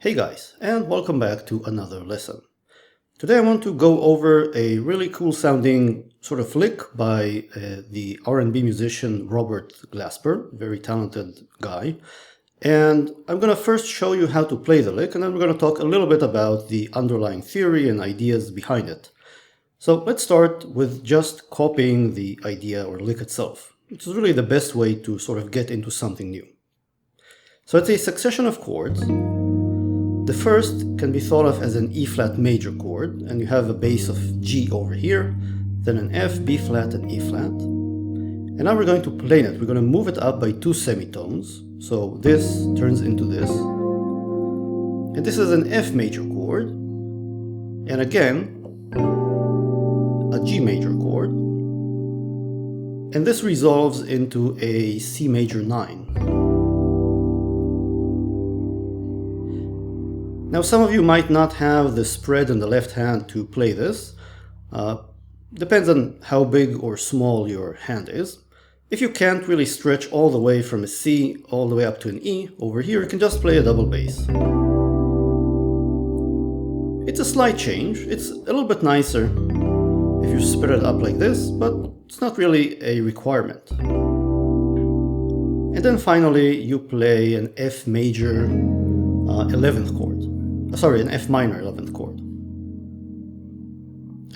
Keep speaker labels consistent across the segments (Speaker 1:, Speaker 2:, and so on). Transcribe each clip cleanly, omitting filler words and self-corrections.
Speaker 1: Hey guys, and welcome back to another lesson. Today I want to go over a really cool sounding sort of lick by the R&B musician Robert Glasper, very talented guy. And I'm going to first show you how to play the lick, and then we're going to talk a little bit about the underlying theory and ideas behind it. So let's start with just copying the idea or lick itself, which is really the best way to sort of get into something new. So it's a succession of chords. The first can be thought of as an E flat major chord, and you have a bass of G over here, then an F, B flat, and E flat. And now we're going to plane it. We're going to move it up by 2 semitones. So this turns into this. And this is an F major chord. And again, a G major chord. And this resolves into a C major 9. Now, some of you might not have the spread in the left hand to play this. Depends on how big or small your hand is. If you can't really stretch all the way from a C all the way up to an E over here, you can just play a double bass. It's a slight change. It's a little bit nicer if you spread it up like this, but it's not really a requirement. And then finally, you play an F major 11th chord. Sorry, an F minor 11th chord.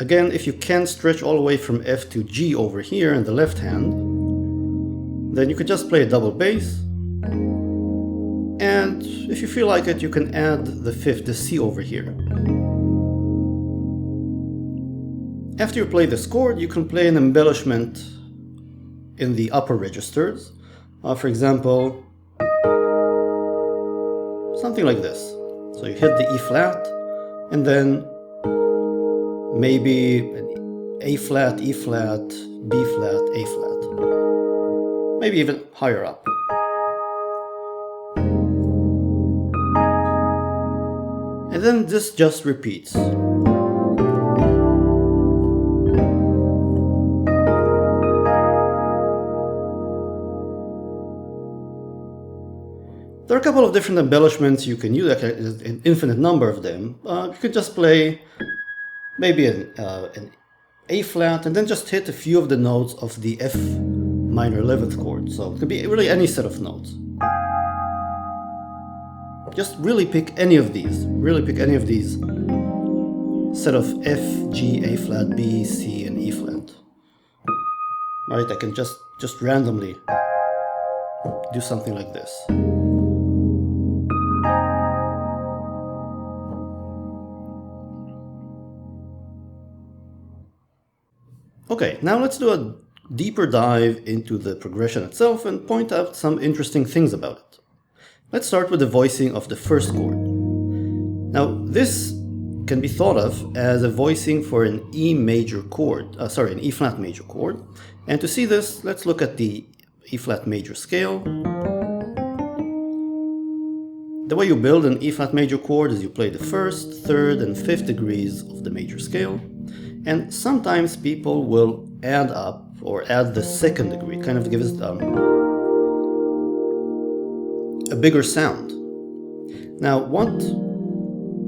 Speaker 1: Again, if you can't stretch all the way from F to G over here in the left hand, then you could just play a double bass. And if you feel like it, you can add the fifth, the C over here. After you play this chord, you can play an embellishment in the upper registers. For example, something like this. So you hit the E flat, and then maybe an A flat, E flat, B flat, A flat. Maybe even higher up. And then this just repeats. There are a couple of different embellishments you can use, like an infinite number of them. You could just play maybe an A flat and then just hit a few of the notes of the F minor 11th chord. So it could be really any set of notes. Just really pick any of these. Really pick any of these set of F, G, A flat, B, C, and E flat. Right? I can just randomly do something like this. Okay, now let's do a deeper dive into the progression itself and point out some interesting things about it. Let's start with the voicing of the first chord. Now, this can be thought of as a voicing for an E major chord, an E flat major chord. And to see this, let's look at the E flat major scale. The way you build an E flat major chord is you play the first, third, and fifth degrees of the major scale. And sometimes people will add up or add the second degree, kind of gives a bigger sound. Now, what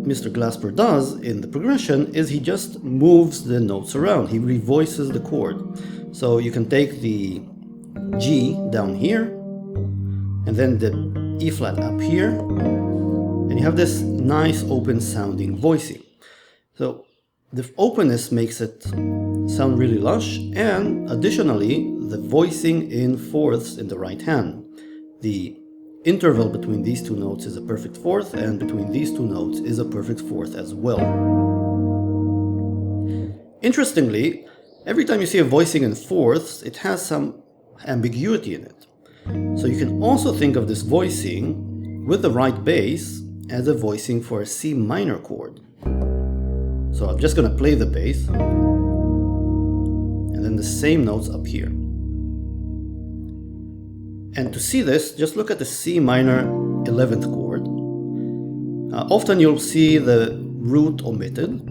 Speaker 1: Mr. Glasper does in the progression is he just moves the notes around. He revoices the chord. So you can take the G down here, and then the E flat up here, and you have this nice open sounding voicing. So the openness makes it sound really lush, and additionally, the voicing in fourths in the right hand. The interval between these two notes is a perfect fourth, and between these two notes is a perfect fourth as well. Interestingly, every time you see a voicing in fourths, it has some ambiguity in it. So you can also think of this voicing with the right bass as a voicing for a C minor chord. So I'm just going to play the bass, and then the same notes up here. And to see this, just look at the C minor 11th chord. Often you'll see the root omitted,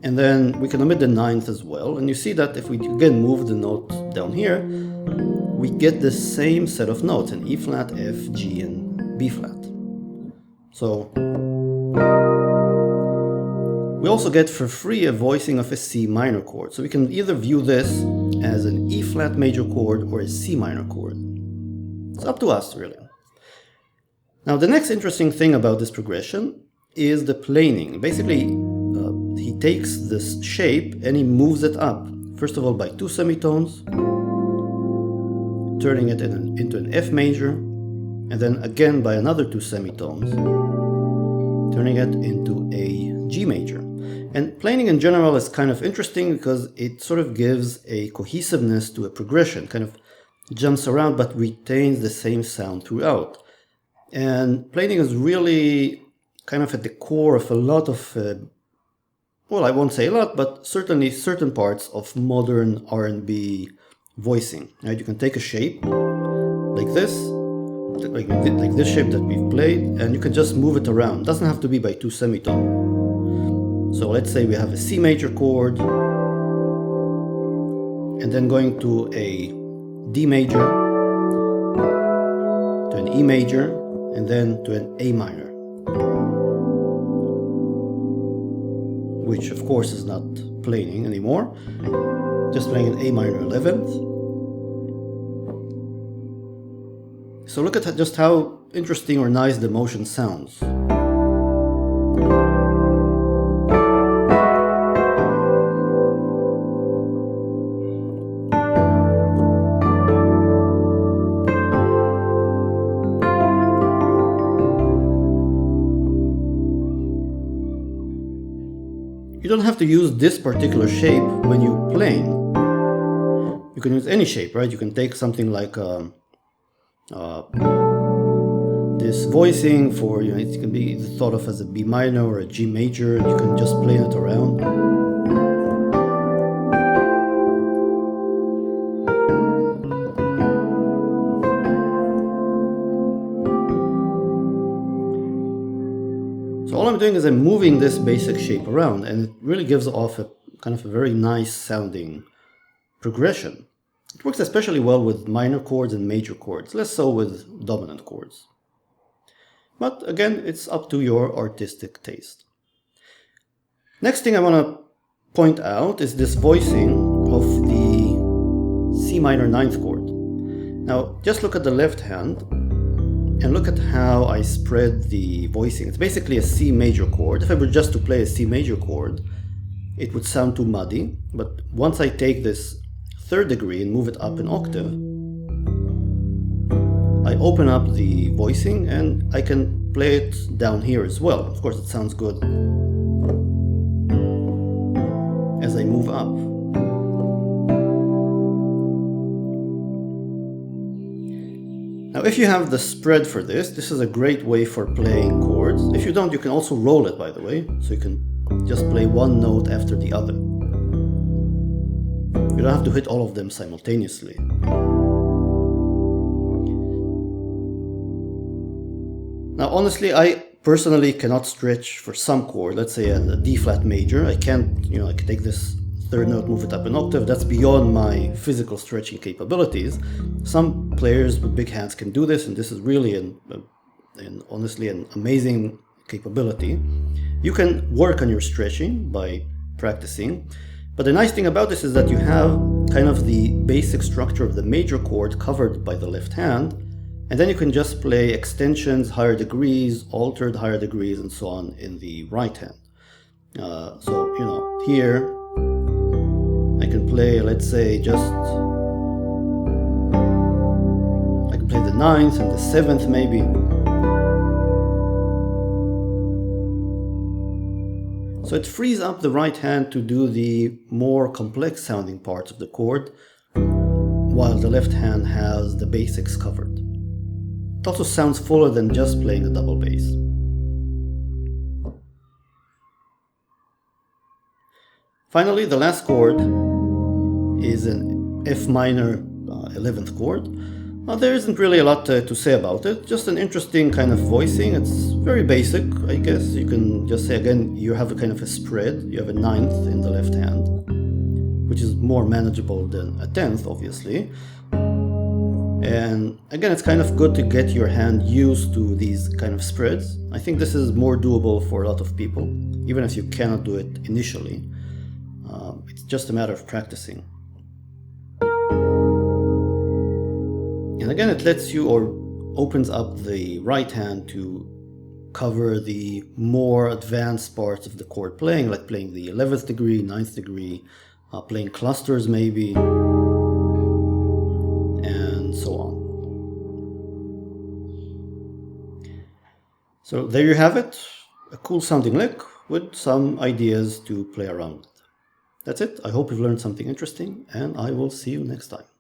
Speaker 1: and then we can omit the 9th as well. And you see that if we again move the note down here, we get the same set of notes, an E flat, F, G, and B flat. So we also get for free a voicing of a C minor chord. So we can either view this as an E flat major chord or a C minor chord. It's up to us, really. Now, the next interesting thing about this progression is the planing. Basically, he takes this shape and he moves it up. First of all, by 2 semitones, turning it into an F major, and then again by another 2 semitones, turning it into a G major. And planing in general is kind of interesting because it sort of gives a cohesiveness to a progression, kind of jumps around but retains the same sound throughout. And planing is really kind of at the core of a lot of, well, I won't say a lot, but certainly certain parts of modern R&B voicing. Right? You can take a shape like this, like this shape that we've played, and you can just move it around. It doesn't have to be by 2 semitones. So let's say we have a C major chord, and then going to a D major, to an E major, and then to an A minor, which of course is not planing anymore, just playing an A minor 11th. So look at just how interesting or nice the motion sounds. You don't have to use this particular shape when you plane. You can use any shape, right? You can take something like this voicing for, it can be thought of as a B minor or a G major. You can just plane it around. So all I'm doing is I'm moving this basic shape around, and it really gives off a kind of a very nice sounding progression. It works especially well with minor chords and major chords, less so with dominant chords. But again, it's up to your artistic taste. Next thing I want to point out is this voicing of the C minor 9th chord. Now, just look at the left hand and look at how I spread the voicing. It's basically a C major chord. If I were just to play a C major chord, it would sound too muddy. But once I take this 3rd degree and move it up an octave, I open up the voicing and I can play it down here as well. Of course, it sounds good as I move up. Now, if you have the spread for this, this is a great way for playing chords. If you don't, you can also roll it, by the way, so you can just play one note after the other. You don't have to hit all of them simultaneously. Now, honestly, I personally cannot stretch for some chord. Let's say a D flat major. I can't, I can take this 3rd note, move it up an octave. That's beyond my physical stretching capabilities. Some players with big hands can do this, and this is really honestly an amazing capability. You can work on your stretching by practicing, but the nice thing about this is that you have kind of the basic structure of the major chord covered by the left hand, and then you can just play extensions, higher degrees, altered higher degrees, and so on in the right hand. So, here I can play, let's say, I can play the 9th and the 7th maybe. So it frees up the right hand to do the more complex sounding parts of the chord, while the left hand has the basics covered. It also sounds fuller than just playing a double bass. Finally, the last chord is an F minor 11th chord. There isn't really a lot to say about it, just an interesting kind of voicing. It's very basic, I guess. You can just say again, you have a kind of a spread. You have a 9th in the left hand, which is more manageable than a 10th, obviously. And again, it's kind of good to get your hand used to these kind of spreads. I think this is more doable for a lot of people, even if you cannot do it initially. It's just a matter of practicing. And again, it lets you, or opens up the right hand to cover the more advanced parts of the chord playing, like playing the 11th degree, 9th degree, playing clusters maybe, and so on. So there you have it, a cool sounding lick with some ideas to play around with. That's it. I hope you've learned something interesting, and I will see you next time.